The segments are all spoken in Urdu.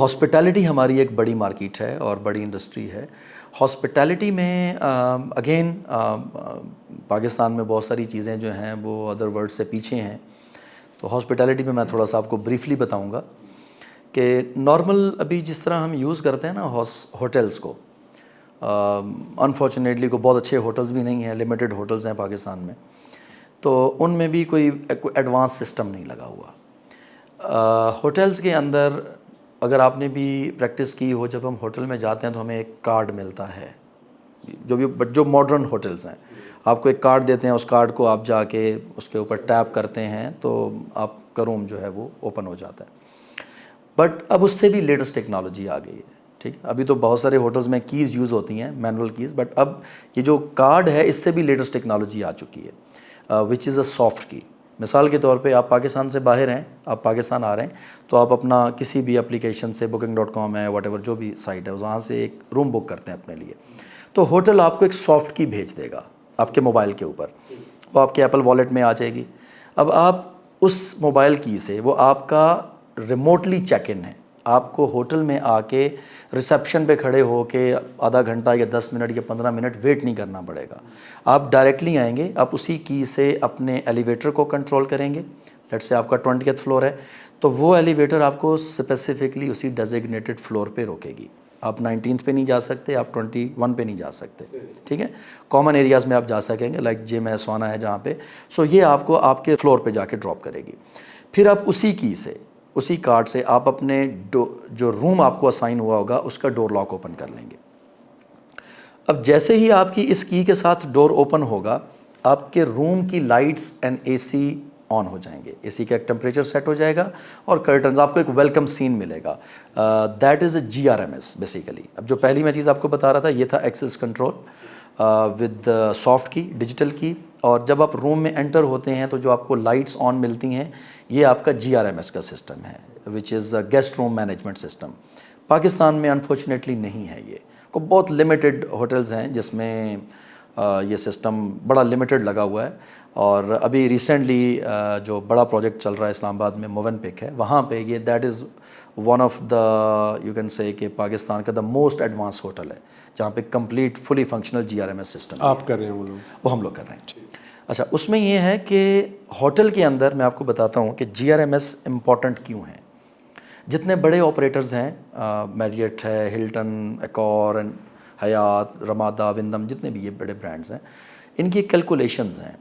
ہاسپٹیلٹی ہماری ایک بڑی مارکیٹ ہے اور بڑی انڈسٹری ہے. ہاسپٹیلٹی میں اگین پاکستان میں بہت ساری چیزیں جو ہیں وہ ادر ورلڈ سے پیچھے ہیں. تو ہاسپٹیلٹی میں تھوڑا سا آپ کو بریفلی بتاؤں گا کہ نارمل ابھی جس طرح ہم یوز کرتے ہیں نا ہوٹلس کو، انفارچونیٹلی کو بہت اچھے ہوٹلس بھی نہیں ہیں، لمیٹڈ ہوٹلس ہیں پاکستان میں، تو ان میں بھی کوئی ایڈوانس سسٹم نہیں لگا ہوا. ہوٹلس کے اندر اگر آپ نے بھی پریکٹس کی ہو، جب ہم ہوٹل میں جاتے ہیں تو ہمیں ایک کارڈ ملتا ہے. جو ماڈرن ہوٹلس ہیں آپ کو ایک کارڈ دیتے ہیں، اس کارڈ کو آپ جا کے اس کے اوپر ٹیپ کرتے ہیں تو آپ کا روم جو ہے وہ اوپن ہو جاتا ہے. بٹ اب اس سے بھی لیٹسٹ ٹیکنالوجی آ گئی ہے. ٹھیک ہے، ابھی تو بہت سارے ہوٹلس میں کیز یوز ہوتی ہیں، مینول کیز، بٹ اب یہ جو کارڈ ہے اس سے بھی لیٹسٹ ٹیکنالوجی آ چکی ہے، وچ از اے سافٹ کی. مثال کے طور پہ آپ پاکستان سے باہر ہیں، آپ پاکستان آ رہے ہیں تو آپ اپنا کسی بھی اپلیکیشن سے booking.com ہے، واٹ ایور جو بھی سائٹ ہے وہاں سے ایک روم بک کرتے ہیں اپنے لیے، تو ہوٹل آپ کو ایک سافٹ کی بھیج دے گا آپ کے موبائل کے اوپر، وہ آپ کے ایپل والیٹ میں آ جائے گی. اب آپ اس موبائل کی سے وہ آپ کا ریموٹلی چیک ان ہے، آپ کو ہوٹل میں آ کے ریسیپشن پہ کھڑے ہو کے آدھا گھنٹہ یا 10 منٹ یا 15 منٹ ویٹ نہیں کرنا پڑے گا. آپ ڈائریکٹلی آئیں گے، آپ اسی کی سے اپنے ایلیویٹر کو کنٹرول کریں گے. لیٹ سے آپ کا 20th فلور ہے تو وہ ایلیویٹر آپ کو اسپیسیفکلی اسی ڈیزگنیٹڈ فلور پہ روکے گی. آپ 19th پہ نہیں جا سکتے، آپ 21 پہ نہیں جا سکتے. ٹھیک ہے، کامن ایریاز میں آپ جا سکیں گے، لائک جم ہے، سونا ہے جہاں پہ، سو یہ آپ کو آپ کے فلور پہ جا کے ڈراپ کرے گی. پھر آپ اسی کی سے، اسی کارڈ سے آپ اپنے جو روم آپ کو اسائن ہوا ہوگا اس کا ڈور لاک اوپن کر لیں گے. اب جیسے ہی آپ کی اس کی کے ساتھ ڈور اوپن ہوگا، آپ کے روم کی لائٹس اینڈ اے سی آن ہو جائیں گے، اے سی کا ایک ٹمپریچر سیٹ ہو جائے گا اور کرٹنز، آپ کو ایک ویلکم سین ملے گا. That is a GRMS basically. اب جو پہلی میں چیز آپ کو بتا رہا تھا یہ تھا ایکسیس کنٹرول ود سافٹ کی، ڈیجیٹل کی. اور جب آپ روم میں انٹر ہوتے ہیں تو جو آپ کو لائٹس آن ملتی ہیں یہ آپ کا GRMS کا سسٹم ہے، وچ از گیسٹ روم مینجمنٹ سسٹم. پاکستان میں انفارچونیٹلی نہیں ہے یہ، کو بہت لمیٹڈ ہوٹلز ہیں جس میں یہ سسٹم بڑا لمیٹڈ لگا ہوا ہے. اور ابھی ریسنٹلی جو بڑا پروجیکٹ چل رہا ہے اسلام آباد میں موون پک ہے، وہاں پہ یہ that is one of the you can say کہ پاکستان کا دا موسٹ ایڈوانس ہوٹل ہے جہاں پہ complete fully functional GRMS system آپ کر رہے ہیں، وہ ہم لوگ کر رہے ہیں. اچھا، اس میں یہ ہے کہ ہوٹل کے اندر میں آپ کو بتاتا ہوں کہ GRMS امپورٹنٹ کیوں ہیں. جتنے بڑے آپریٹرز ہیں، میریٹ ہے، ہلٹن، ایکور، حیات، رمادہ، وندم، جتنے بھی یہ بڑے برانڈز ہیں، ان کی کیلکولیشنز ہیں.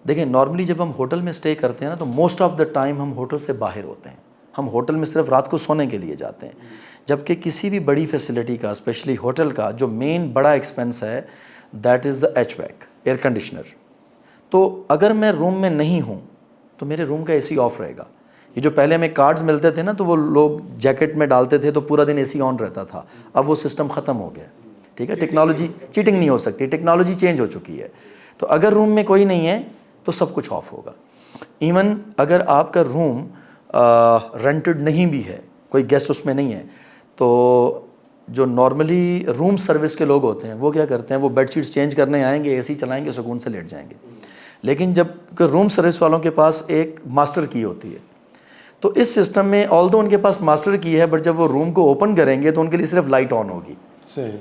دیکھیں نارملی جب ہم ہوٹل میں اسٹے کرتے ہیں نا تو موسٹ آف دا ٹائم ہم ہوٹل سے باہر ہوتے ہیں. ہم ہوٹل میں صرف رات کو سونے کے لیے جاتے ہیں، جبکہ کسی بھی بڑی فیسلٹی کا، اسپیشلی ہوٹل کا جو مین بڑا ایکسپنس ہے that is the HVAC، air conditioner. تو اگر میں روم میں نہیں ہوں تو میرے روم کا AC آف رہے گا. یہ جو پہلے ہمیں کارڈز ملتے تھے نا تو وہ لوگ جیکٹ میں ڈالتے تھے تو پورا دن AC آن رہتا تھا، اب وہ سسٹم ختم ہو گیا. ٹھیک ہے، ٹیکنالوجی، چیٹنگ نہیں ہو سکتی، ٹیکنالوجی چینج ہو چکی ہے. تو اگر روم میں کوئی نہیں ہے تو سب کچھ آف ہوگا. ایون اگر آپ کا روم رینٹڈ نہیں بھی ہے، کوئی گیسٹ اس میں نہیں ہے، تو جو نارملی روم سروس کے لوگ ہوتے ہیں وہ کیا کرتے ہیں، وہ بیڈ شیٹس چینج کرنے آئیں گے، AC چلائیں گے، سکون سے لیٹ جائیں گے. لیکن جب روم سروس والوں کے پاس ایک ماسٹر کی ہوتی ہے تو اس سسٹم میں آلدو ان کے پاس ماسٹر کی ہے، بٹ جب وہ روم کو اوپن کریں گے تو ان کے لیے صرف لائٹ آن ہوگی،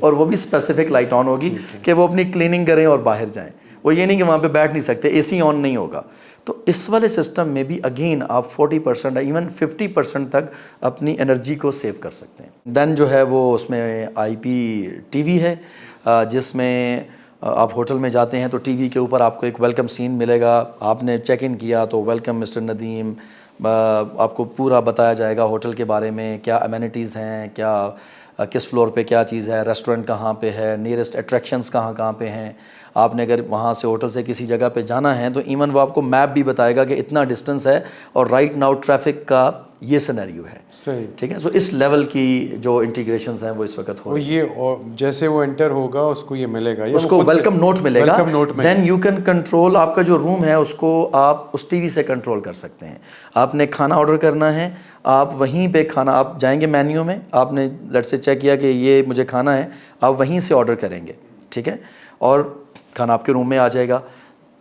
اور وہ بھی اسپیسیفک لائٹ آن ہوگی کہ وہ اپنی کلیننگ کریں اور باہر جائیں. وہ یہ نہیں کہ وہاں پہ بیٹھ نہیں سکتے، AC آن نہیں ہوگا. تو اس والے سسٹم میں بھی اگین آپ 40% ایون 50% تک اپنی انرجی کو سیو کر سکتے ہیں. دین جو ہے وہ اس میں IP TV ہے، جس میں آپ ہوٹل میں جاتے ہیں تو TV کے اوپر آپ کو ایک ویلکم سین ملے گا. آپ نے چیک ان کیا تو ویلکم مسٹر ندیم، آپ کو پورا بتایا جائے گا ہوٹل کے بارے میں، کیا امینٹیز ہیں، کیا کس فلور پہ کیا چیز ہے، ریسٹورنٹ کہاں پہ ہے، نیئرسٹ اٹریکشنز کہاں کہاں پہ ہیں. آپ نے اگر وہاں سے ہوٹل سے کسی جگہ پہ جانا ہے تو ایون وہ آپ کو میپ بھی بتائے گا کہ اتنا ڈسٹنس ہے اور رائٹ ناؤ ٹریفک کا یہ سینیریو ہے. صحیح، ٹھیک ہے. سو اس لیول کی جو انٹیگریشنز ہیں وہ اس وقت ہو رہی ہیں. یہ جیسے وہ انٹر ہوگا اس کو یہ ملے گا، اس کو ویلکم نوٹ ملے گا. میں دین یو کین کنٹرول، آپ کا جو روم ہے اس کو آپ اس TV سے کنٹرول کر سکتے ہیں. آپ نے کھانا آرڈر کرنا ہے، آپ وہیں پہ کھانا، آپ جائیں گے مینیو میں، آپ نے لیٹ سے چیک کیا کہ یہ مجھے کھانا ہے، آپ وہیں سے آرڈر کریں گے. ٹھیک ہے، اور کھانا آپ کے روم میں آ جائے گا.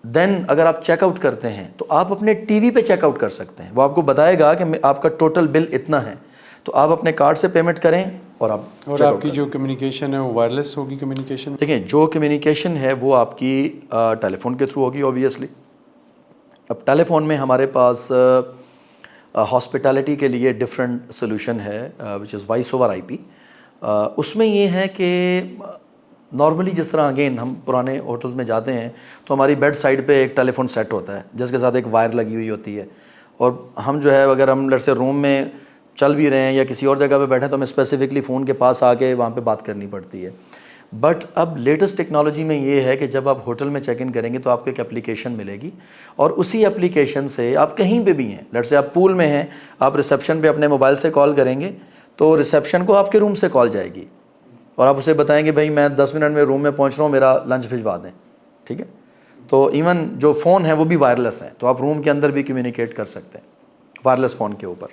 دین اگر آپ چیک آؤٹ کرتے ہیں تو آپ اپنے TV پہ چیک آؤٹ کر سکتے ہیں. وہ آپ کو بتائے گا کہ آپ کا ٹوٹل بل اتنا ہے. تو آپ اپنے کارڈ سے پیمنٹ کریں اور آپ اور آپ کی جو کمیونیکیشن ہے وہ وائرلیس ہوگی کمیونیکیشن؟ دیکھیں جو کمیونیکیشن ہے وہ آپ کی ٹیلی فون کے تھرو ہوگی اوبویسلی. اب ٹیلی فون میں ہمارے پاس ہاسپٹیلٹی کے لیے ڈفرینٹ سولوشن ہے وچ از وائس اوور آئی پی. اس میں یہ ہے کہ نارملی جس طرح اگین ہم پرانے ہوٹلز میں جاتے ہیں تو ہماری بیڈ سائڈ پہ ایک ٹیلی فون سیٹ ہوتا ہے جس کے ساتھ ایک وائر لگی ہوئی ہوتی ہے, اور ہم جو ہے اگر ہم لیٹس سے روم میں چل بھی رہے ہیں یا کسی اور جگہ پہ بیٹھے ہیں تو ہمیں اسپیسیفکلی فون کے پاس آ کے وہاں پہ بات کرنی پڑتی ہے. بٹ اب لیٹسٹ ٹیکنالوجی میں یہ ہے کہ جب آپ ہوٹل میں چیک ان کریں گے تو آپ کو ایک اپلیکیشن ملے گی, اور اسی اپلیکیشن سے آپ کہیں پہ بھی ہیں, لیٹس سے آپ پول میں ہیں, آپ ریسیپشن پہ اپنے موبائل سے کال کریں گے تو ریسیپشن کو آپ کے روم سے کال جائے گی, اور آپ اسے بتائیں گے بھائی میں 10 منٹ میں روم میں پہنچ رہا ہوں, میرا لنچ بھجوا دیں, ٹھیک ہے. تو ایون جو فون ہیں وہ بھی وائرلیس ہیں, تو آپ روم کے اندر بھی کمیونیکیٹ کر سکتے ہیں وائرلیس فون کے اوپر.